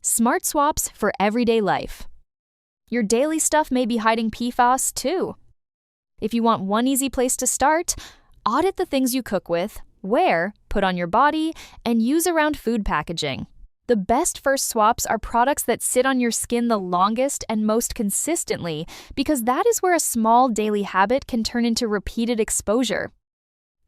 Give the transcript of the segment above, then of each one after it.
Smart swaps for everyday life. Your daily stuff may be hiding PFAS too. If you want one easy place to start, audit the things you cook with, wear, put on your body, and use around food packaging. The best first swaps are products that sit on your skin the longest and most consistently because that is where a small daily habit can turn into repeated exposure.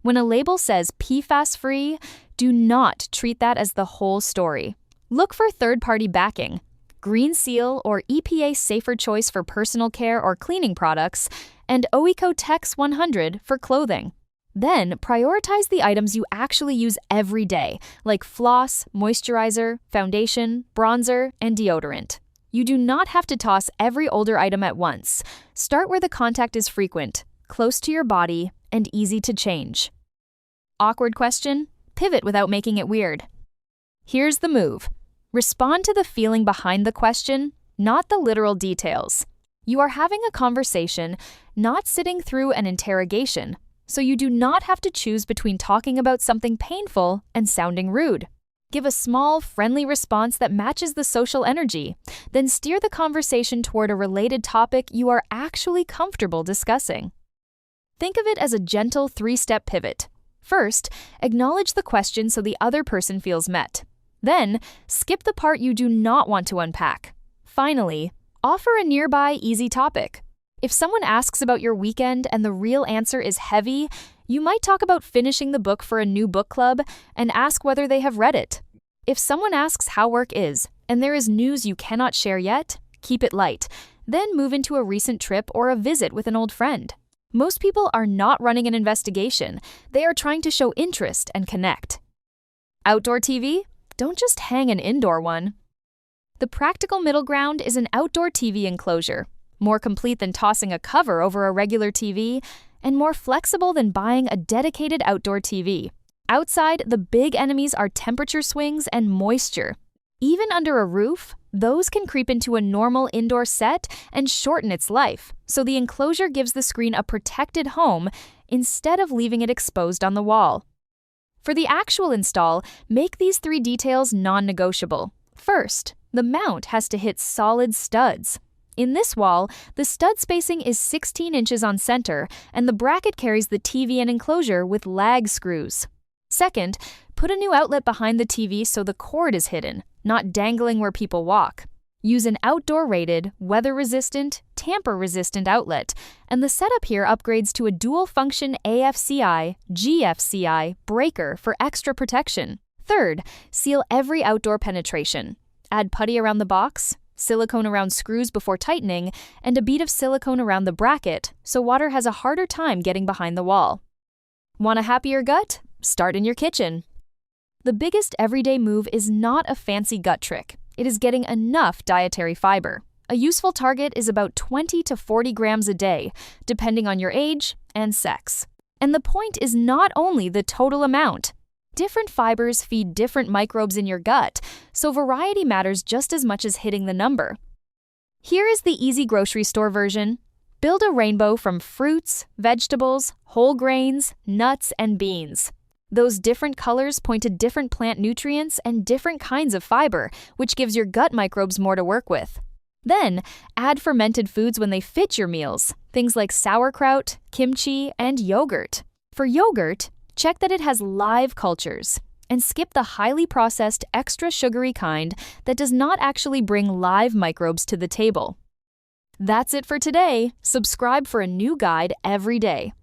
When a label says PFAS-free, do not treat that as the whole story. Look for third-party backing, Green Seal or EPA Safer Choice for personal care or cleaning products, and OECO-TEX 100 for clothing. Then, prioritize the items you actually use every day, like floss, moisturizer, foundation, bronzer, and deodorant. You do not have to toss every older item at once. Start where the contact is frequent, close to your body, and easy to change. Awkward question? Pivot without making it weird. Here's the move. Respond to the feeling behind the question, not the literal details. You are having a conversation, not sitting through an interrogation, so you do not have to choose between talking about something painful and sounding rude. Give a small, friendly response that matches the social energy, then steer the conversation toward a related topic you are actually comfortable discussing. Think of it as a gentle three-step pivot. First, acknowledge the question so the other person feels met. Then, skip the part you do not want to unpack. Finally, offer a nearby, easy topic. If someone asks about your weekend and the real answer is heavy, you might talk about finishing the book for a new book club and ask whether they have read it. If someone asks how work is and there is news you cannot share yet, keep it light. Then move into a recent trip or a visit with an old friend. Most people are not running an investigation. They are trying to show interest and connect. Outdoor TV? Don't just hang an indoor one. The practical middle ground is an outdoor TV enclosure, more complete than tossing a cover over a regular TV, and more flexible than buying a dedicated outdoor TV. Outside, the big enemies are temperature swings and moisture. Even under a roof, those can creep into a normal indoor set and shorten its life, so the enclosure gives the screen a protected home instead of leaving it exposed on the wall. For the actual install, make these 3 details non-negotiable. First, the mount has to hit solid studs. In this wall, the stud spacing is 16 inches on center, and the bracket carries the TV and enclosure with lag screws. Second, put a new outlet behind the TV so the cord is hidden, not dangling where people walk. Use an outdoor-rated, weather-resistant, tamper-resistant outlet, and the setup here upgrades to a dual-function AFCI, GFCI breaker for extra protection. Third, seal every outdoor penetration. Add putty around the box, silicone around screws before tightening, and a bead of silicone around the bracket so water has a harder time getting behind the wall. Want a happier gut? Start in your kitchen. The biggest everyday move is not a fancy gut trick. It is getting enough dietary fiber. A useful target is about 20 to 40 grams a day, depending on your age and sex. And the point is not only the total amount. Different fibers feed different microbes in your gut, so variety matters just as much as hitting the number. Here is the easy grocery store version. Build a rainbow from fruits, vegetables, whole grains, nuts, and beans. Those different colors point to different plant nutrients and different kinds of fiber, which gives your gut microbes more to work with. Then, add fermented foods when they fit your meals, things like sauerkraut, kimchi, and yogurt. For yogurt, check that it has live cultures, and skip the highly processed, extra sugary kind that does not actually bring live microbes to the table. That's it for today. Subscribe for a new guide every day.